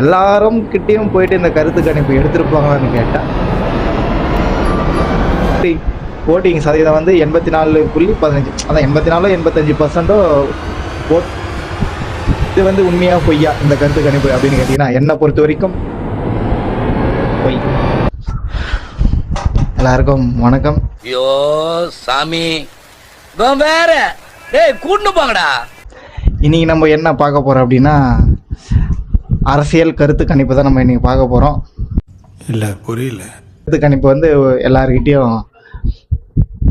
எல்லாரும் கிட்டேயும் போயிட்டு இந்த கருத்து கணிப்பு எடுத்திருப்பாங்களான்னு கேட்டால் ஓட்டிங் சதவீதம் வந்து 84.15, அதான் 84-85% ஓட். இது வந்து உண்மையா பொய்யா இந்த கருத்து கணிப்பு அப்படின்னு கேட்டீங்கன்னா என்னை பொறுத்த வரைக்கும் பொய். எல்லாருக்கும் வணக்கம். ஐயோ சாமி வேற கூட்டு போங்கடா. இன்னைக்கு நம்ம என்ன பார்க்க போறோம் அப்படின்னா அரசியல் கருத்து கணிப்பு தான் நம்ம இன்னைக்கு பார்க்க போறோம். இல்ல புரியல. கருத்து கணிப்பு வந்து எல்லார்கிட்டையும்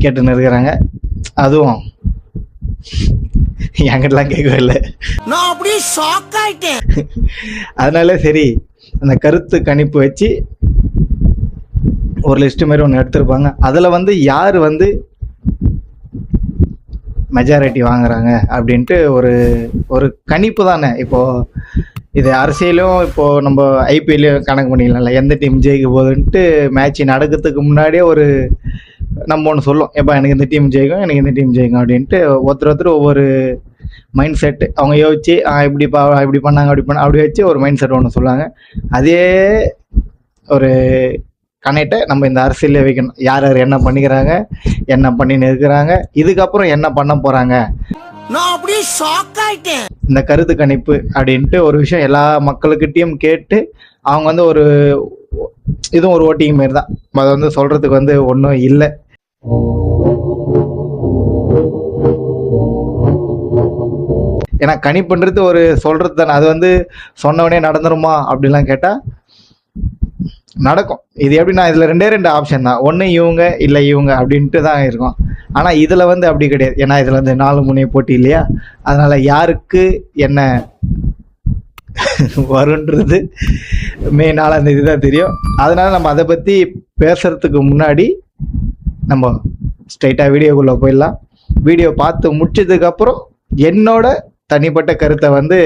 கேட்டுன்னு இருக்கிறாங்க. அதுவும் என்கிட்டலாம் கேட்கவே இல்லை. நான் அப்படியே ஷாக் ஆயிட்டேன். அதனால சரி அந்த கருத்து கணிப்பு வச்சு ஒரு லிஸ்ட் மாதிரி ஒன்று எடுத்திருப்பாங்க. அதில் வந்து யார் வந்து மெஜாரிட்டி வாங்குறாங்க அப்படின்ட்டு ஒரு கணிப்பு தானே. இப்போது இது அரசியலும் இப்போது நம்ம ஐபிஎல்லையும் கணக்கு பண்ணிக்கலாம்ல, எந்த டீம் ஜெயிக்க போகுதுன்ட்டு மேட்ச் நடக்கிறதுக்கு முன்னாடியே நம்ம ஒன்று சொல்லுவோம், எப்போ எனக்கு இந்த டீம் ஜெயிக்கும் எனக்கு இந்த டீம் ஜெயிக்கும் அப்படின்ட்டு ஒருத்தர் ஒவ்வொரு மைண்ட் செட்டு அவங்க யோசிச்சு இப்படி பண்ணாங்க அப்படி வச்சு ஒரு மைண்ட் செட் ஒன்று சொல்லுவாங்க. அதே ஒரு கனெக்டை நம்ம இந்த அரசியலே வைக்கணும். யார் யார் என்ன பண்ணிக்கிறாங்க, என்ன பண்ணின்னு இருக்கிறாங்க, இதுக்கப்புறம் என்ன பண்ண போகிறாங்க. நான் அப்படியே ஷாக் ஆயிட்டேன். இந்த கருத்து கணிப்பு அப்படின்ட்டு ஒரு விஷயம் எல்லா மக்களுக்கிட்டையும் கேட்டு அவங்க வந்து இதுவும் ஒரு ஓட்டிங் மாரி தான். அதை வந்து சொல்கிறதுக்கு வந்து ஒன்றும் இல்லை. ஏன்னா கணிப்புன்றது சொல்கிறது தானே. அது வந்து சொன்னவனே நடந்துருமா அப்படிலாம் கேட்டால் நடக்கும். இது எப்படின்னா இதில் ரெண்டு ஆப்ஷன் தான், ஒன்று இவங்க இல்லை இவங்க அப்படின்ட்டு தான் இருக்கும். ஆனால் இதில் வந்து அப்படி கிடையாது. ஏன்னா இதில் வந்து 4 முனைய போட்டி இல்லையா, அதனால் யாருக்கு என்ன வருன்றது மே 4ஆம் தேதி தான் தெரியும். அதனால் நம்ம அதை பற்றி பேசுகிறதுக்கு முன்னாடி நம்ம ஸ்ட்ரைட்டாக வீடியோக்குள்ளே போயிடலாம். வீடியோ பார்த்து முடிச்சதுக்கப்புறம் என்னோட தனிப்பட்ட கருத்தை வந்து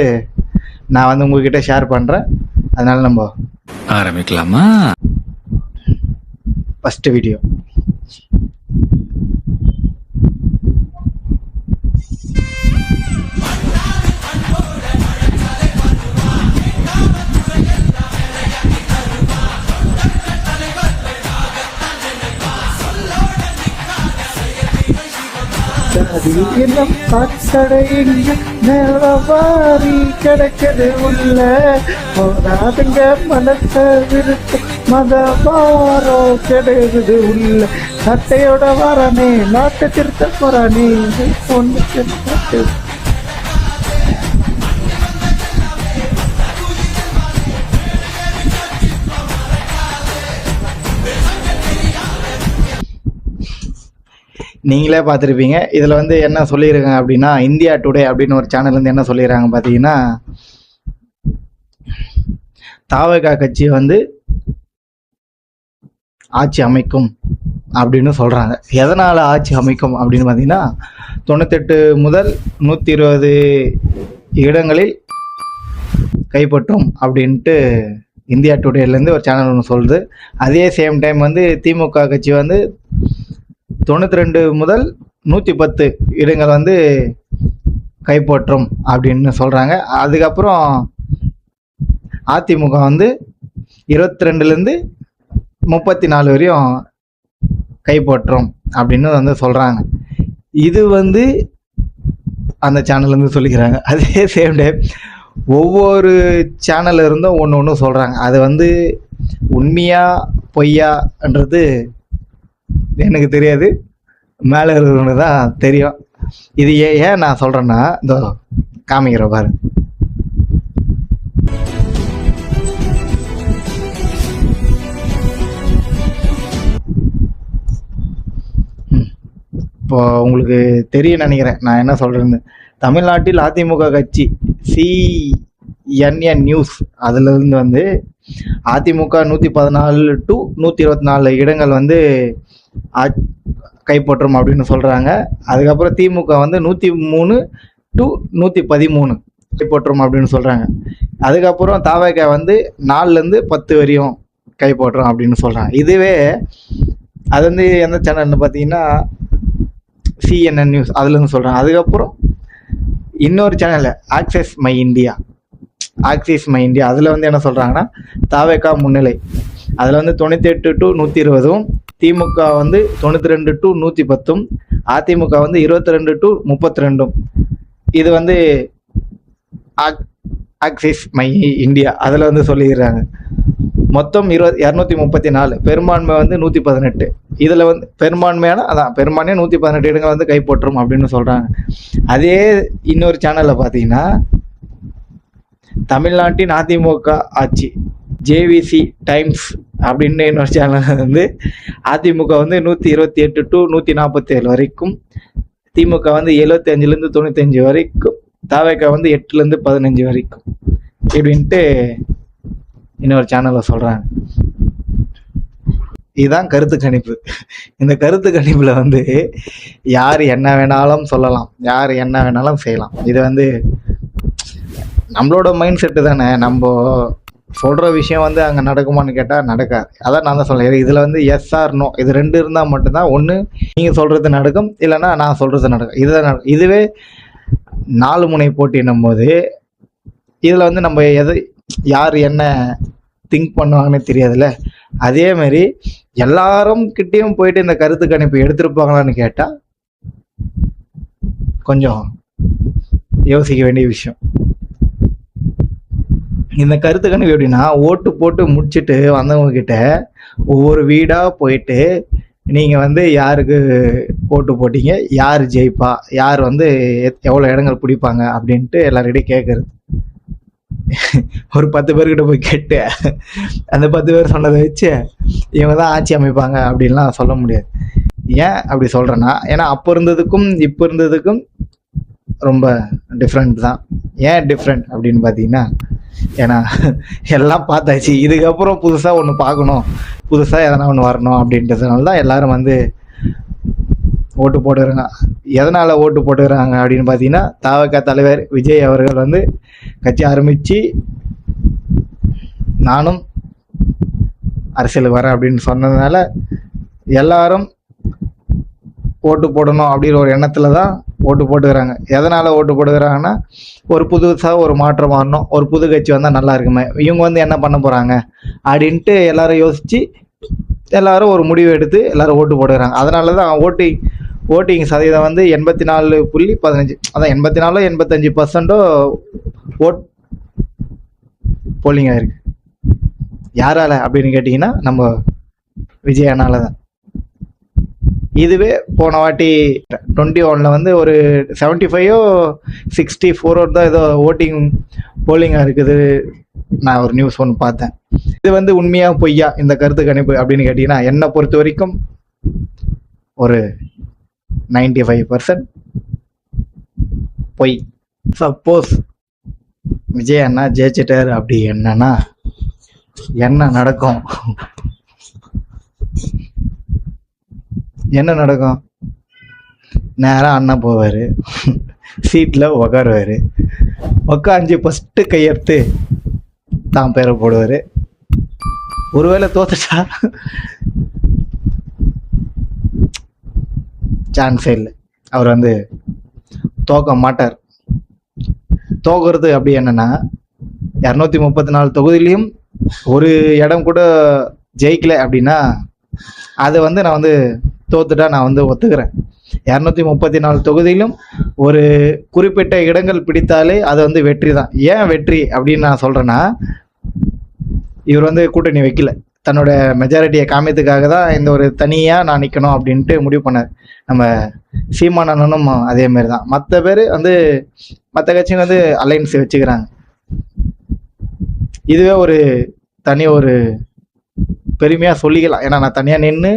நான் வந்து உங்ககிட்ட ஷேர் பண்ணுறேன். அதனால் நம்ம ஆரம்பிக்கலாமா? First video. கிடக்குது உள்ள போராதுங்க மனச விருத்த மதவாரோ கிடைக்குது உள்ள சட்டையோட வரானே நாட்டை திருத்த போறானே ஒன்று. நீங்களே பார்த்துருப்பீங்க. இதில் வந்து என்ன சொல்லியிருக்காங்க அப்படின்னா, இந்தியா டுடே அப்படின்னு ஒரு சேனல் வந்து என்ன சொல்லிடுறாங்க பார்த்தீங்கன்னா, தாவக கட்சி வந்து ஆட்சி அமைக்கும் அப்படின்னு சொல்கிறாங்க. எதனால் ஆட்சி அமைக்கும் அப்படின்னு பார்த்தீங்கன்னா 98 முதல் 120 இடங்களில் கைப்பற்றும் அப்படின்ட்டு இந்தியா டுடேலேருந்து ஒரு சேனல் ஒன்று சொல்லுது. அதே சேம் டைம் வந்து திமுக கட்சி வந்து 92 முதல் 110 இடங்கள் வந்து கைப்பற்றும் அப்படின்னு சொல்கிறாங்க. அதுக்கப்புறம் அதிமுக வந்து 22லேருந்து 34 வரையும் கைப்பற்றும் அப்படின்னு வந்து சொல்கிறாங்க. இது வந்து அந்த சேனல்லேருந்து சொல்லிக்கிறாங்க. அதே சேம் டைம் ஒவ்வொரு சேனல்ல இருந்தும் ஒன்று சொல்கிறாங்க. அது வந்து உண்மையா பொய்யான்றது எனக்கு தெரியாது, மேலே இருக்கிறவனுக்கு தான் தெரியும். இது ஏன் நான் சொல்கிறேன்னா, இந்த காமிக்கிற பாரு. இப்போ உங்களுக்கு தெரியும் நினைக்கிறேன் நான் என்ன சொல்கிறேன்னு. தமிழ்நாட்டில் அதிமுக கட்சி CNN நியூஸ் அதுலேருந்து வந்து அதிமுக 114 to 124 இடங்கள் வந்து கைப்பற்றும் அப்படின்னு சொல்கிறாங்க. அதுக்கப்புறம் திமுக வந்து 103 to 113 கைப்பற்றும் அப்படின்னு சொல்கிறாங்க. அதுக்கப்புறம் தாவக வந்து 4லேருந்து 10 வரையும் கைப்பற்றும் அப்படின்னு சொல்கிறாங்க. இதுவே அது வந்து எந்த சேனல்னு பார்த்தீங்கன்னா CNN நியூஸ் அதுலேருந்து சொல்கிறாங்க. அதுக்கப்புறம் இன்னொரு channel access my India, axis my India அதில் வந்து என்ன சொல்கிறாங்கன்னா தாவேக்கா முன்னிலை. அதில் வந்து 98 to 120, திமுக வந்து 92 to 110, அதிமுக வந்து 22 to 32. இது வந்து ஆக்சிஸ் மை இந்தியா அதில் வந்து சொல்லிடுறாங்க. மொத்தம் 234, பெரும்பான்மை வந்து 118. இதில் வந்து பெரும்பான்மையான பெரும்பான்மையாக 118 இடங்கள் வந்து கைப்பற்றும் அப்படின்னு சொல்கிறாங்க. அதே இன்னொரு சேனலில் பார்த்தீங்கன்னா தமிழ்நாட்டின் அதிமுக ஆட்சி ஜேவிசி டைம்ஸ் அப்படின்னு இன்னொரு சேனல் வந்து அதிமுக வந்து 128 to 147 வரைக்கும், திமுக வந்து 75 to 95 வரைக்கும், தாவேக்கா வந்து 8 to 15 வரைக்கும் இப்படின்ட்டு இன்னொரு சேனலில் சொல்கிறாங்க. இதுதான் கருத்து கணிப்பு. இந்த கருத்து கணிப்பில் வந்து யார் என்ன வேணாலும் சொல்லலாம், யார் என்ன வேணாலும் செய்யலாம். இது வந்து நம்மளோட மைண்ட் செட்டு தானே. நம்ம சொல்கிற விஷயம் வந்து அங்கே நடக்குமான்னு கேட்டால் நடக்காது. அதான் நான் தான் சொல்கிறேன். இதில் வந்து எஸ் ஆர் நோ இது 2 இருந்தால் மட்டும்தான் ஒன்று நீங்கள் சொல்கிறது நடக்கும், இல்லைன்னா நான் சொல்கிறது நடக்கும். இதுதான் நடக்கும். இதுவே 4 முனை போட்டின்னும் போது இதில் வந்து நம்ம யார் என்ன திங்க் பண்ணுவாங்கன்னு தெரியாதுல்ல. அதேமாரி எல்லாரும் கிட்டேயும் போயிட்டு இந்த கருத்து கணிப்பு எடுத்திருப்பாங்களான்னு கேட்டால் கொஞ்சம் யோசிக்க வேண்டிய விஷயம். இந்த கருத்து கணிப்பு எப்படின்னா, ஓட்டு போட்டு முடிச்சுட்டு வந்தவங்க கிட்ட ஒவ்வொரு வீடாக போயிட்டு நீங்கள் வந்து யாருக்கு ஓட்டு போட்டீங்க, யார் ஜெயிப்பா, யார் வந்து எவ்வளோ இடங்கள் பிடிப்பாங்க அப்படின்ட்டு எல்லார்கிட்டையும் கேட்குறது. ஒரு 10 பேர்கிட்ட போய் கேட்டு அந்த 10 பேர் சொன்னதை வச்சு இவங்க தான் ஆட்சி அமைப்பாங்க அப்படின்லாம் சொல்ல முடியாது. ஏன் அப்படி சொல்கிறேன்னா, ஏன்னா அப்போ இருந்ததுக்கும் இப்போ இருந்ததுக்கும் ரொம்ப டிஃப்ரெண்ட் தான். ஏன் டிஃப்ரெண்ட் அப்படின்னு பார்த்தீங்கன்னா, ஏன்னா எல்லாம் பார்த்தாச்சு, இதுக்கப்புறம் புதுசாக ஒன்று பார்க்கணும், புதுசாக எதனா ஒன்று வரணும் அப்படின்றதுனால தான் எல்லாரும் வந்து ஓட்டு போட்டுக்கிறாங்க. எதனால் ஓட்டு போட்டுக்கிறாங்க அப்படின்னு பார்த்தீங்கன்னா, தாவேக்கா தலைவர் விஜய் அவர்கள் வந்து கட்சி ஆரம்பித்து நானும் அரசியலுக்கு வரேன் அப்படின்னு சொன்னதுனால எல்லாரும் ஓட்டு போடணும் அப்படின்ற ஒரு எண்ணத்தில் தான் ஓட்டு போட்டுக்கிறாங்க. எதனால் ஓட்டு போட்டுக்கிறாங்கன்னா, ஒரு புதுசாக ஒரு மாற்றம் வரணும், ஒரு புது கட்சி வந்தால் நல்லா இருக்குமே, இவங்க வந்து என்ன பண்ண போகிறாங்க அப்படின்ட்டு எல்லாரும் யோசித்து எல்லாரும் ஒரு முடிவு எடுத்து எல்லாரும் ஓட்டு போட்டுக்கிறாங்க. அதனால தான் ஓட்டிங் சதவீதம் வந்து 84.15, அதான் 84-85% ஓட் போலிங் ஆயிருக்கு. யாரால அப்படின்னு கேட்டிங்கன்னா, நம்ம விஜயனால தான். இதுவே போன வாட்டி 21 வந்து ஒரு 75-64 தான் ஏதோ போலிங்காக இருக்குது. நான் ஒரு நியூஸ் ஒன்று பார்த்தேன். இது வந்து உண்மையா பொய்யா இந்த கருத்து கணிப்பு அப்படின்னு கேட்டிங்கன்னா, என்னை பொறுத்த வரைக்கும் ஒரு 95% பொய். சப்போஸ் விஜய் அண்ணா ஜெயிச்சிட்டார் அப்படி என்னன்னா என்ன நடக்கும்? என்ன நடக்கும்? நேராக அண்ணா போவார், சீட்டில் உக்காருவார், உக்காஞ்சி ஃபஸ்ட்டு கையெடுத்து தான் பேரை போடுவார். ஒருவேளை தோத்துட்டா சான்ஸே இல்லை, அவர் வந்து தோக்க மாட்டார். தோக்கிறது அப்படி என்னன்னா, 234 தொகுதியிலையும் ஒரு இடம் கூட ஜெயிக்கல அப்படின்னா அதை வந்து நான் வந்து தோத்துட்டா நான் வந்து ஒத்துக்கிறேன். 234 தொகுதியிலும் ஒரு குறிப்பிட்ட இடங்கள் பிடித்தாலே அது வந்து வெற்றி தான். ஏன் வெற்றி அப்படின்னு நான் சொல்கிறேன்னா, இவர் வந்து கூட்டணி வைக்கல, தன்னோட மெஜாரிட்டியை காமியத்துக்காக தான் இந்த ஒரு தனியாக நான் நிற்கணும் அப்படின்ட்டு முடிவு பண்ணார். நம்ம சீமான் அண்ணனும் அதேமாரி தான். மற்ற பேர் வந்து மற்ற கட்சிங்க வந்து அலைன்ஸ் வச்சுக்கிறாங்க. இதுவே ஒரு தனி ஒரு பெருமையாக சொல்லிக்கலாம். ஏன்னா நான் தனியாக நின்று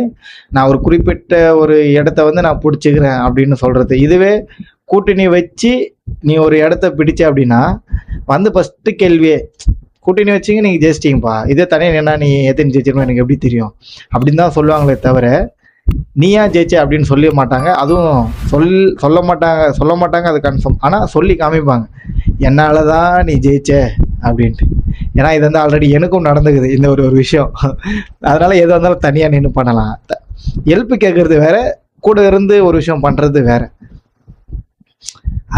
நான் ஒரு குறிப்பிட்ட ஒரு இடத்த வந்து நான் பிடிச்சிக்கிறேன் அப்படின்னு சொல்கிறது. இதுவே கூட்டணி வச்சு நீ ஒரு இடத்த பிடிச்ச அப்படின்னா வந்து ஃபஸ்ட்டு கேள்வியே, கூட்டணி வச்சிங்க நீங்கள் ஜெயிச்சிட்டிங்கப்பா, இதே தனியாக நின்னா நீ எத்தனை ஜெயிச்சிருக்கோம் எனக்கு எப்படி தெரியும் அப்படின்னு தான் சொல்லுவாங்களே தவிர நீயா ஜெயிச்ச அப்படின்னு சொல்ல மாட்டாங்க. அதுவும் சொல்ல மாட்டாங்க, அது கன்ஃபார்ம். ஆனால் சொல்லி காமிப்பாங்க, என்னால் தான் நீ ஜெயிச்ச அப்படின்ட்டு. ஏன்னா இது வந்து ஆல்ரெடி எனக்கும் நடந்துக்குது இந்த ஒரு விஷயம். அதனால் எது வந்தாலும் தனியாக நின்று பண்ணலாம். ஹெல்ப் கேட்குறது வேற, கூட இருந்து ஒரு விஷயம் பண்ணுறது வேற.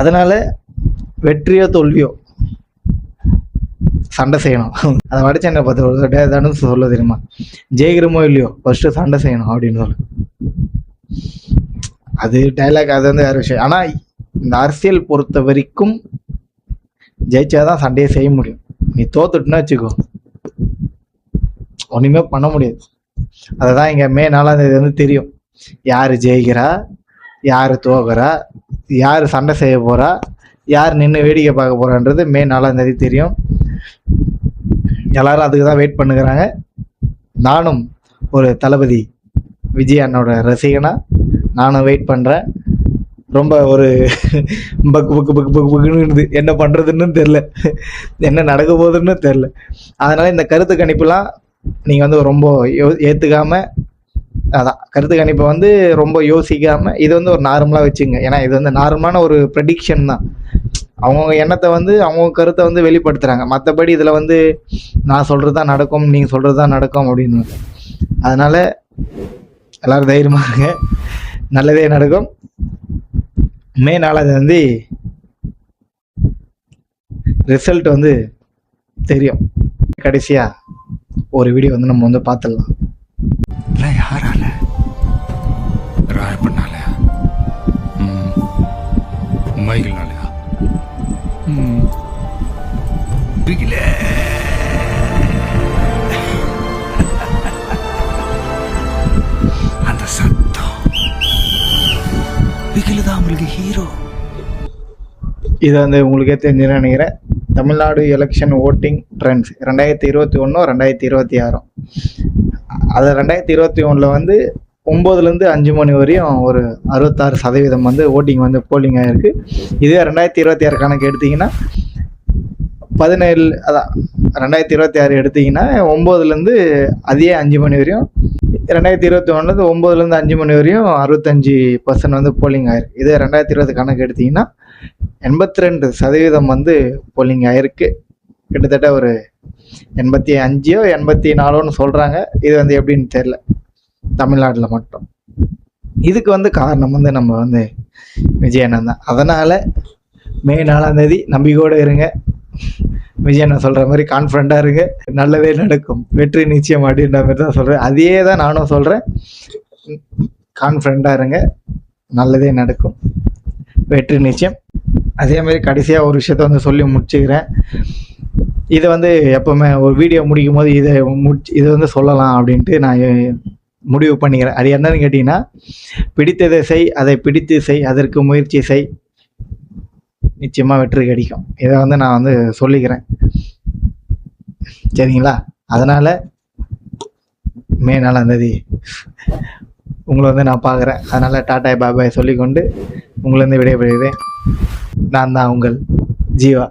அதனால் வெற்றியோ தோல்வியோ சண்டை செய்யணும். அதை வடிச்சு என்ன பார்த்து தனுஷ் சொல்ல தெரியுமா, ஜெயிக்கிறமோ இல்லையோ ஃபர்ஸ்ட் சண்டை செய்யணும் அப்படின்னு சொல்லு. அது டைலாக், அது வந்து வேற விஷயம். ஆனால் இந்த அரசியல் பொறுத்த வரைக்கும் ஜெயிச்சாதான் சண்டையை செய்ய முடியும். நீ தோத்துட்டுன்னா வச்சுக்கோ, ஒன்றுமே பண்ண முடியாது. அதுதான் இங்கே மே 4ஆம் தேதி வந்து தெரியும், யார் ஜெயிக்கிறா, யார் தோக்குறா, யார் சண்டை செய்ய போகிறா, யார் நின்று வேடிக்கை பார்க்க போகிறான்றது மே 4ஆம் தேதி தெரியும். எல்லாரும் அதுக்கு தான் வெயிட் பண்ணுகிறாங்க. நானும் ஒரு தளபதி விஜய் அண்ணோட ரசிகனா நானும் வெயிட் பண்ணுறேன். ரொம்ப ஒரு பக்கு பக்கு பக்கு பக்கு பக்குன்னு இருந்து என்ன பண்ணுறதுன்னு தெரில, என்ன நடக்க போகுதுன்னு தெரில. அதனால் இந்த கருத்து கணிப்புலாம் நீங்கள் வந்து ரொம்ப ஏற்றுக்காமல், அதான் கருத்து கணிப்பை வந்து ரொம்ப யோசிக்காமல் இது வந்து ஒரு நார்மலாக வச்சுங்க. ஏன்னா இது வந்து நார்மலான ஒரு ப்ரெடிக்ஷன் தான். அவங்கவுங்க எண்ணத்தை வந்து அவங்கவுங்க கருத்தை வந்து வெளிப்படுத்துகிறாங்க. மற்றபடி இதில் வந்து நான் சொல்கிறது தான் நடக்கும், நீங்கள் சொல்கிறது தான் நடக்கும் அப்படின்னு. அதனால் எல்லோரும் தைரியமாக இருங்க, நல்லதே நடக்கும். மே 4ஆம் வந்து ரிசல்ட் வந்து தெரியும். கடைசியாக ஒரு வீடியோ வந்து நம்ம வந்து பார்த்துடலாம். யாரால ராயப்பண்ணாலயா, மைகிள்னாலயா, அந்த சத்தம் பிகில் தான் உங்களுக்கு ஹீரோ. இது வந்து உங்களுக்கே தெரிஞ்சுன்னு நினைக்கிறேன். Tamil Nadu election voting trends 2021 2026. அது 2021 வந்து 9லேருந்து 5 மணி வரையும் ஒரு 66% வந்து ஓட்டிங் வந்து போலிங் ஆகிருக்கு. இதே 2026 கணக்கு எடுத்திங்கன்னா 17, அதான் 2026 எடுத்திங்கன்னா 9லேருந்து அதே 5 மணி வரையும், 2021 9லேருந்து 5 மணி வரையும் 65% வந்து போலிங் ஆகிருக்கு. இதே 2020 கணக்கு எடுத்திங்கன்னா 82% வந்து போலிங் ஆகிருக்கு. கிட்டத்தட்ட ஒரு 85 84ன்னு சொல்கிறாங்க. இது வந்து எப்படின்னு தெரில, தமிழ்நாட்டில் மட்டும். இதுக்கு வந்து காரணம் வந்து நம்ம வந்து விஜய் அண்ணன் தான். அதனால் மே 4ஆம் தேதி நம்பிக்கையோடு இருங்க. விஜய் அண்ணன் சொல்கிற மாதிரி கான்ஃபிடண்ட்டாக இருங்க, நல்லதே நடக்கும், வெற்றி நிச்சயம் அப்படின்ற மாதிரி தான் சொல்கிறேன். அதே தான் நானும் சொல்கிறேன், கான்ஃபிடண்ட்டாக இருங்க, நல்லதே நடக்கும், வெற்றி நிச்சயம். அதே மாதிரி கடைசியாக ஒரு விஷயத்த வந்து சொல்லி முடிச்சுக்கிறேன். இதை வந்து எப்போவுமே ஒரு வீடியோ முடிக்கும் போது இதை வந்து சொல்லலாம் அப்படின்ட்டு நான் முடிவு பண்ணிக்கிறேன். அது என்னன்னு கேட்டிங்கன்னா, பிடித்ததை செய், அதை பிடித்து செய், அதற்கு முயற்சி செய், நிச்சயமாக வெற்றி கிடைக்கும். இதை வந்து நான் வந்து சொல்லிக்கிறேன், சரிங்களா? அதனால் மே 4ஆம் தேதி உங்களை வந்து நான் பார்க்குறேன். அதனால் டாடா பாபாய் சொல்லிக்கொண்டு உங்களை வந்து விடைபெறுகிறேன். நான் தான் உங்கள் ஜீவா.